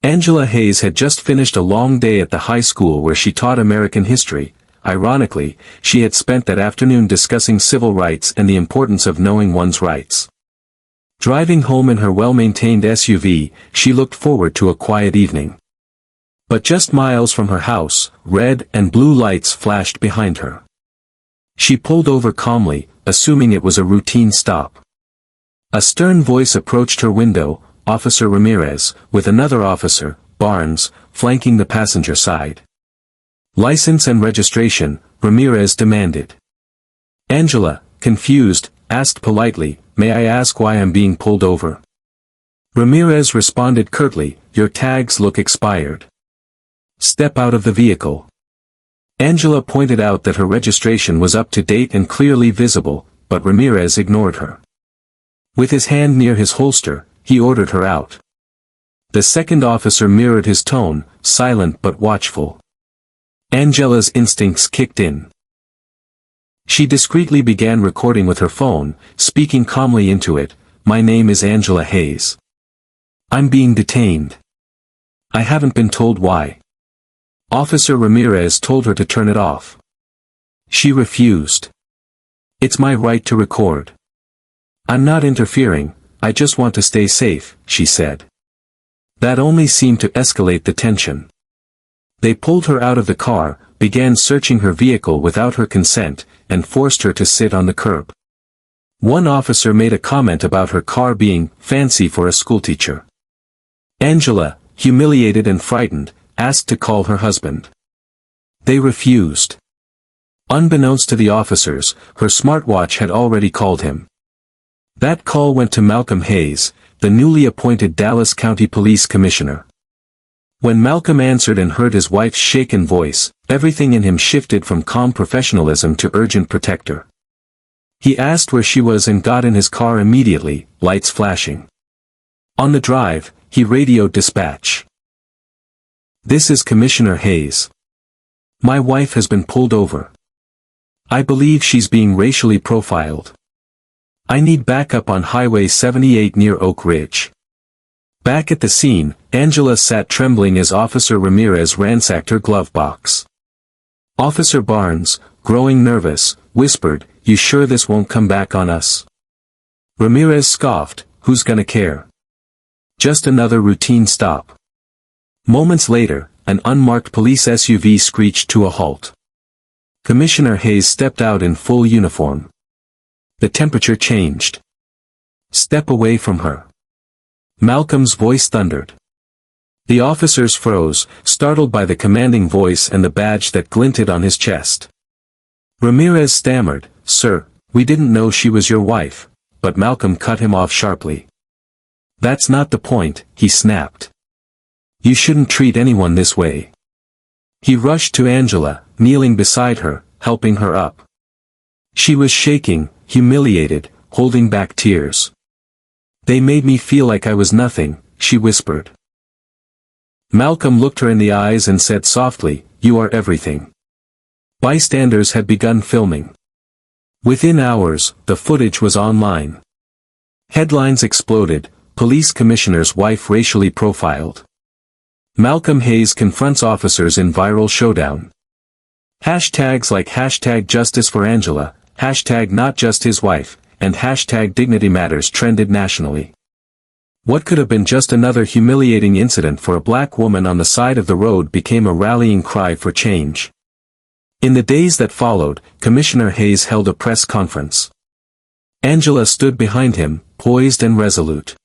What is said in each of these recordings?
Angela Hayes had just finished a long day at the high school where she taught American history. Ironically, she had spent that afternoon discussing civil rights and the importance of knowing one's rights. Driving home in her well-maintained SUV, she looked forward to a quiet evening. But just miles from her house, red and blue lights flashed behind her. She pulled over calmly, assuming it was a routine stop. A stern voice approached her window, Officer Ramirez, with another officer, Barnes, flanking the passenger side. License and registration, Ramirez demanded. Angela, confused, asked politely, "May I ask why I'm being pulled over?" Ramirez responded curtly, "Your tags look expired. Step out of the vehicle." Angela pointed out that her registration was up to date and clearly visible, but Ramirez ignored her. With his hand near his holster, he ordered her out. The second officer mirrored his tone, silent but watchful. Angela's instincts kicked in. She discreetly began recording with her phone, speaking calmly into it, "My name is Angela Hayes. I'm being detained. I haven't been told why." Officer Ramirez told her to turn it off. She refused. "It's my right to record. I'm not interfering, I just want to stay safe," she said. That only seemed to escalate the tension. They pulled her out of the car, began searching her vehicle without her consent, and forced her to sit on the curb. One officer made a comment about her car being fancy for a schoolteacher. Angela, humiliated and frightened, asked to call her husband. They refused. Unbeknownst to the officers, her smartwatch had already called him. That call went to Malcolm Hayes, the newly appointed Dallas County Police Commissioner. When Malcolm answered and heard his wife's shaken voice, everything in him shifted from calm professionalism to urgent protector. He asked where she was and got in his car immediately, lights flashing. On the drive, he radioed dispatch. "This is Commissioner Hayes. My wife has been pulled over. I believe she's being racially profiled. I need backup on Highway 78 near Oak Ridge." Back at the scene, Angela sat trembling as Officer Ramirez ransacked her glove box. Officer Barnes, growing nervous, whispered, "You sure this won't come back on us?" Ramirez scoffed, "Who's gonna care? Just another routine stop." Moments later, an unmarked police SUV screeched to a halt. Commissioner Hayes stepped out in full uniform. The temperature changed. "Step away from her." Malcolm's voice thundered. The officers froze, startled by the commanding voice and the badge that glinted on his chest. Ramirez stammered, "Sir, we didn't know she was your wife," but Malcolm cut him off sharply. "That's not the point," he snapped. "You shouldn't treat anyone this way." He rushed to Angela, kneeling beside her, helping her up. She was shaking, humiliated, holding back tears. "They made me feel like I was nothing," she whispered. Malcolm looked her in the eyes and said softly, "You are everything." Bystanders had begun filming. Within hours, the footage was online. Headlines exploded, police commissioner's wife racially profiled. Malcolm Hayes confronts officers in viral showdown. Hashtags like #JusticeForAngela, #NotJustHisWife, and #DignityMatters trended nationally. What could have been just another humiliating incident for a black woman on the side of the road became a rallying cry for change. In the days that followed, Commissioner Hayes held a press conference. Angela stood behind him, poised and resolute.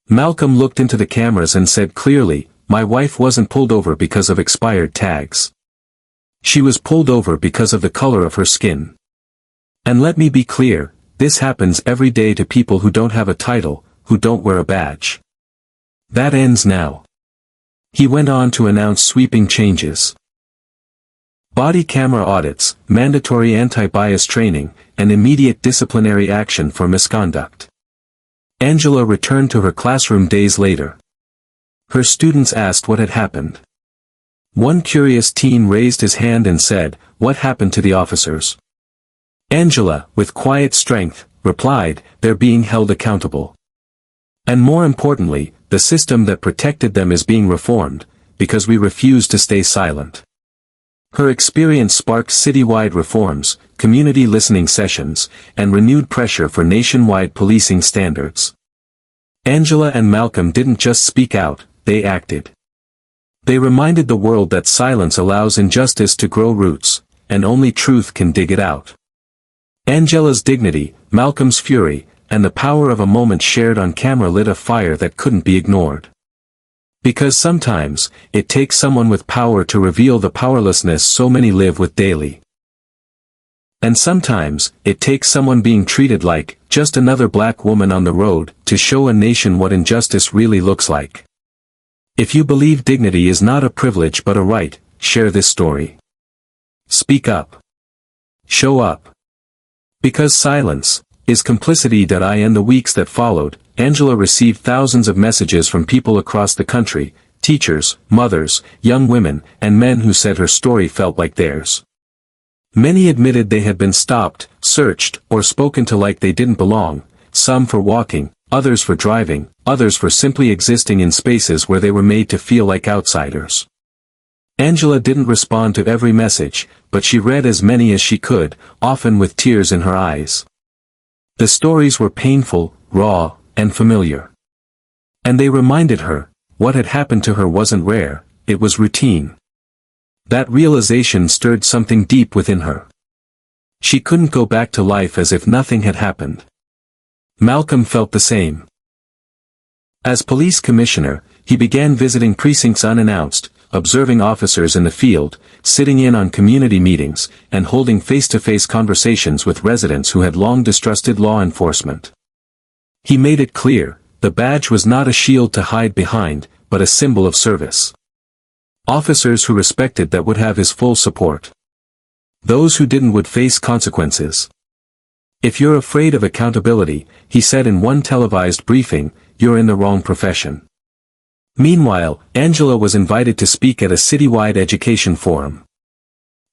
Malcolm looked into the cameras and said clearly, "My wife wasn't pulled over because of expired tags. She was pulled over because of the color of her skin. And let me be clear, this happens every day to people who don't have a title, who don't wear a badge. That ends now." He went on to announce sweeping changes. Body camera audits, mandatory anti-bias training, and immediate disciplinary action for misconduct. Angela returned to her classroom days later. Her students asked what had happened. One curious teen raised his hand and said, "What happened to the officers?" Angela, with quiet strength, replied, "They're being held accountable." And more importantly, the system that protected them is being reformed, because we refuse to stay silent. Her experience sparked citywide reforms, community listening sessions, and renewed pressure for nationwide policing standards. Angela and Malcolm didn't just speak out, they acted. They reminded the world that silence allows injustice to grow roots, and only truth can dig it out. Angela's dignity, Malcolm's fury, and the power of a moment shared on camera lit a fire that couldn't be ignored. Because sometimes, it takes someone with power to reveal the powerlessness so many live with daily. And sometimes, it takes someone being treated like just another black woman on the road to show a nation what injustice really looks like. If you believe dignity is not a privilege but a right, share this story. Speak up. Show up. Because silence is complicity. In the weeks that followed, Angela received thousands of messages from people across the country, teachers, mothers, young women, and men who said her story felt like theirs. Many admitted they had been stopped, searched, or spoken to like they didn't belong, some for walking, others for driving, others for simply existing in spaces where they were made to feel like outsiders. Angela didn't respond to every message, but she read as many as she could, often with tears in her eyes. The stories were painful, raw, and familiar. And they reminded her, what had happened to her wasn't rare, it was routine. That realization stirred something deep within her. She couldn't go back to life as if nothing had happened. Malcolm felt the same. As police commissioner, he began visiting precincts unannounced, observing officers in the field, sitting in on community meetings, and holding face-to-face conversations with residents who had long distrusted law enforcement. He made it clear, the badge was not a shield to hide behind, but a symbol of service. Officers who respected that would have his full support. Those who didn't would face consequences. If you're afraid of accountability, he said in one televised briefing, you're in the wrong profession. Meanwhile, Angela was invited to speak at a citywide education forum.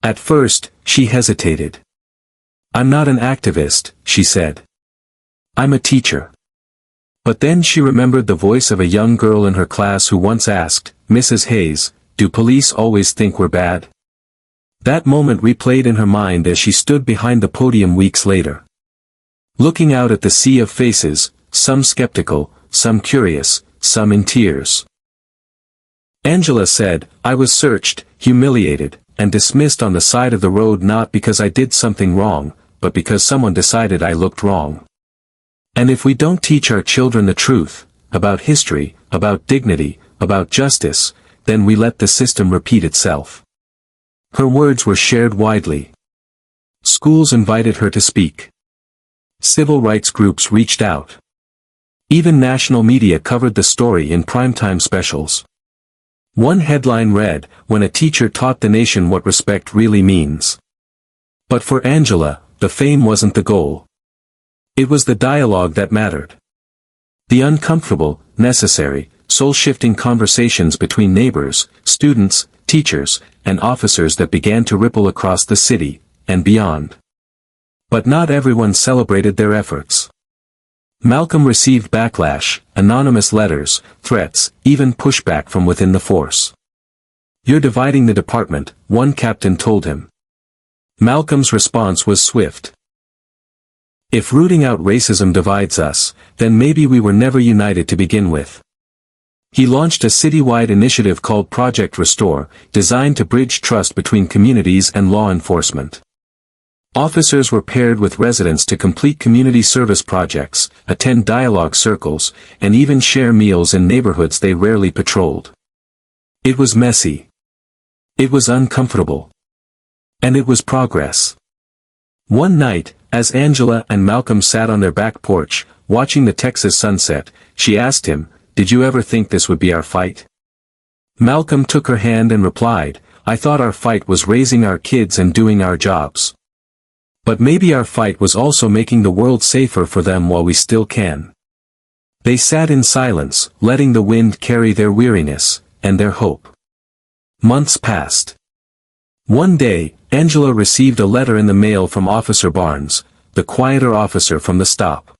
At first, she hesitated. I'm not an activist, she said. I'm a teacher. But then she remembered the voice of a young girl in her class who once asked, Mrs. Hayes, do police always think we're bad? That moment replayed in her mind as she stood behind the podium weeks later. Looking out at the sea of faces, some skeptical, some curious, some in tears. Angela said, I was searched, humiliated, and dismissed on the side of the road not because I did something wrong, but because someone decided I looked wrong. And if we don't teach our children the truth, about history, about dignity, about justice, then we let the system repeat itself. Her words were shared widely. Schools invited her to speak. Civil rights groups reached out. Even national media covered the story in primetime specials. One headline read, When a teacher taught the nation what respect really means. But for Angela, the fame wasn't the goal. It was the dialogue that mattered. The uncomfortable, necessary, soul-shifting conversations between neighbors, students, teachers, and officers that began to ripple across the city, and beyond. But not everyone celebrated their efforts. Malcolm received backlash, anonymous letters, threats, even pushback from within the force. You're dividing the department, one captain told him. Malcolm's response was swift. If rooting out racism divides us, then maybe we were never united to begin with. He launched a citywide initiative called Project Restore, designed to bridge trust between communities and law enforcement. Officers were paired with residents to complete community service projects, attend dialogue circles, and even share meals in neighborhoods they rarely patrolled. It was messy. It was uncomfortable. And it was progress. One night, as Angela and Malcolm sat on their back porch, watching the Texas sunset, she asked him, Did you ever think this would be our fight? Malcolm took her hand and replied, I thought our fight was raising our kids and doing our jobs. But maybe our fight was also making the world safer for them while we still can. They sat in silence, letting the wind carry their weariness, and their hope. Months passed. One day, Angela received a letter in the mail from Officer Barnes, the quieter officer from the stop.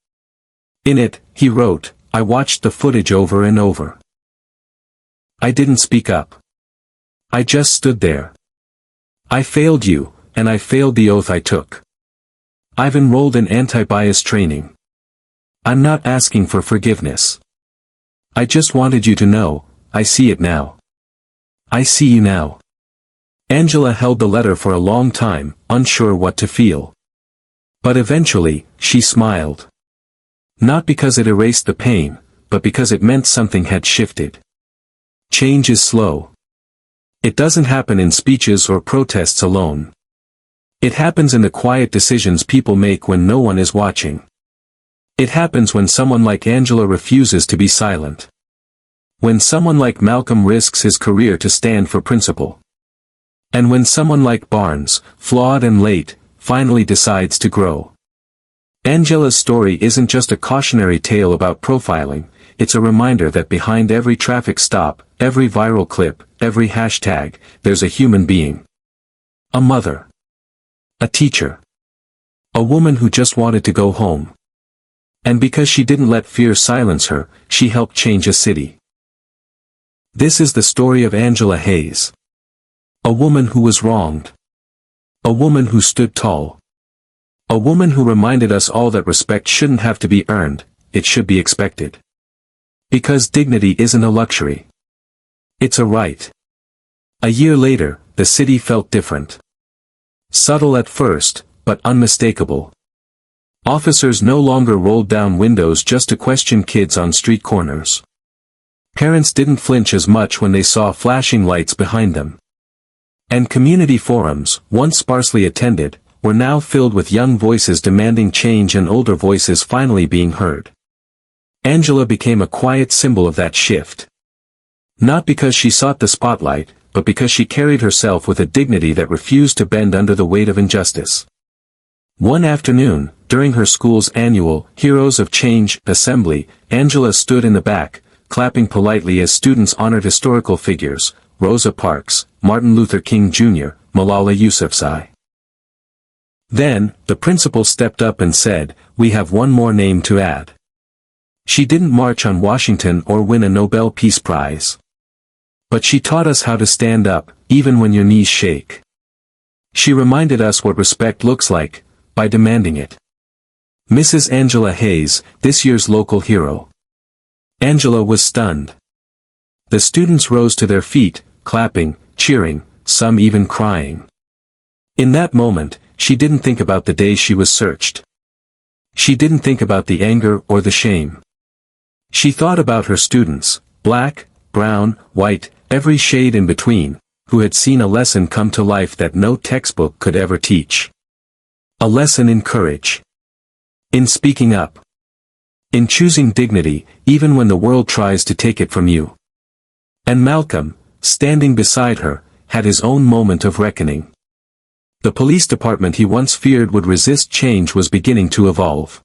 In it, he wrote, I watched the footage over and over. I didn't speak up. I just stood there. I failed you, and I failed the oath I took. I've enrolled in anti-bias training. I'm not asking for forgiveness. I just wanted you to know, I see it now. I see you now. Angela held the letter for a long time, unsure what to feel. But eventually, she smiled. Not because it erased the pain, but because it meant something had shifted. Change is slow. It doesn't happen in speeches or protests alone. It happens in the quiet decisions people make when no one is watching. It happens when someone like Angela refuses to be silent. When someone like Malcolm risks his career to stand for principle. And when someone like Barnes, flawed and late, finally decides to grow. Angela's story isn't just a cautionary tale about profiling, it's a reminder that behind every traffic stop, every viral clip, every hashtag, there's a human being. A mother. A teacher. A woman who just wanted to go home. And because she didn't let fear silence her, she helped change a city. This is the story of Angela Hayes. A woman who was wronged. A woman who stood tall. A woman who reminded us all that respect shouldn't have to be earned, it should be expected. Because dignity isn't a luxury. It's a right. A year later, the city felt different. Subtle at first, but unmistakable. Officers no longer rolled down windows just to question kids on street corners. Parents didn't flinch as much when they saw flashing lights behind them. And community forums, once sparsely attended, were now filled with young voices demanding change and older voices finally being heard. Angela became a quiet symbol of that shift. Not because she sought the spotlight, but because she carried herself with a dignity that refused to bend under the weight of injustice. One afternoon, during her school's annual Heroes of Change assembly, Angela stood in the back, clapping politely as students honored historical figures, Rosa Parks, Martin Luther King Jr., Malala Yousafzai. Then, the principal stepped up and said, "We have one more name to add." She didn't march on Washington or win a Nobel Peace Prize. But she taught us how to stand up, even when your knees shake. She reminded us what respect looks like, by demanding it. Mrs. Angela Hayes, this year's local hero. Angela was stunned. The students rose to their feet, clapping, cheering, some even crying. In that moment, she didn't think about the day she was searched. She didn't think about the anger or the shame. She thought about her students, black, brown, white, every shade in between, who had seen a lesson come to life that no textbook could ever teach. A lesson in courage. In speaking up. In choosing dignity, even when the world tries to take it from you. And Malcolm, standing beside her, had his own moment of reckoning. The police department he once feared would resist change was beginning to evolve.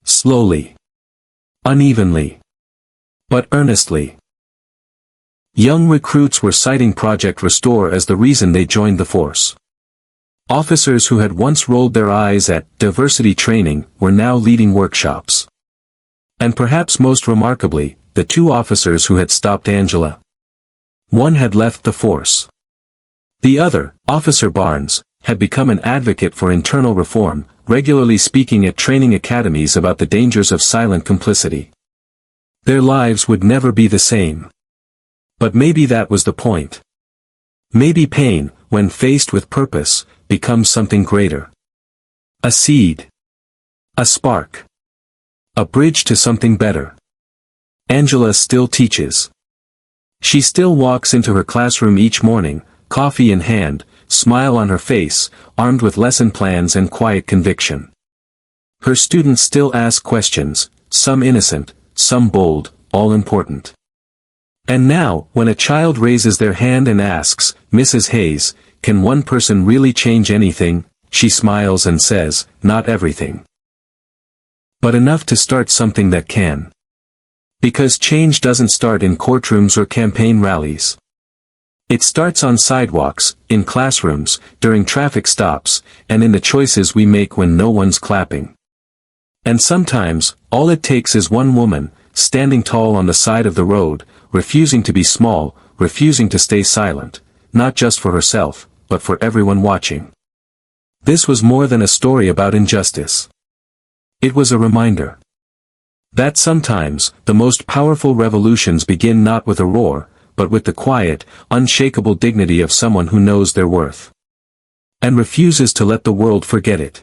Slowly. Unevenly. But earnestly. Young recruits were citing Project Restore as the reason they joined the force. Officers who had once rolled their eyes at diversity training were now leading workshops. And perhaps most remarkably, the two officers who had stopped Angela. One had left the force. The other, Officer Barnes, had become an advocate for internal reform, regularly speaking at training academies about the dangers of silent complicity. Their lives would never be the same. But maybe that was the point. Maybe pain, when faced with purpose, becomes something greater. A seed. A spark. A bridge to something better. Angela still teaches. She still walks into her classroom each morning, coffee in hand, smile on her face, armed with lesson plans and quiet conviction. Her students still ask questions, some innocent, some bold, all important. And now, when a child raises their hand and asks, "Mrs. Hayes, can one person really change anything?" she smiles and says, "Not everything. But enough to start something that can." Because change doesn't start in courtrooms or campaign rallies. It starts on sidewalks, in classrooms, during traffic stops, and in the choices we make when no one's clapping. And sometimes, all it takes is one woman, standing tall on the side of the road, refusing to be small, refusing to stay silent, not just for herself, but for everyone watching. This was more than a story about injustice. It was a reminder that sometimes, the most powerful revolutions begin not with a roar, but with the quiet, unshakable dignity of someone who knows their worth and refuses to let the world forget it.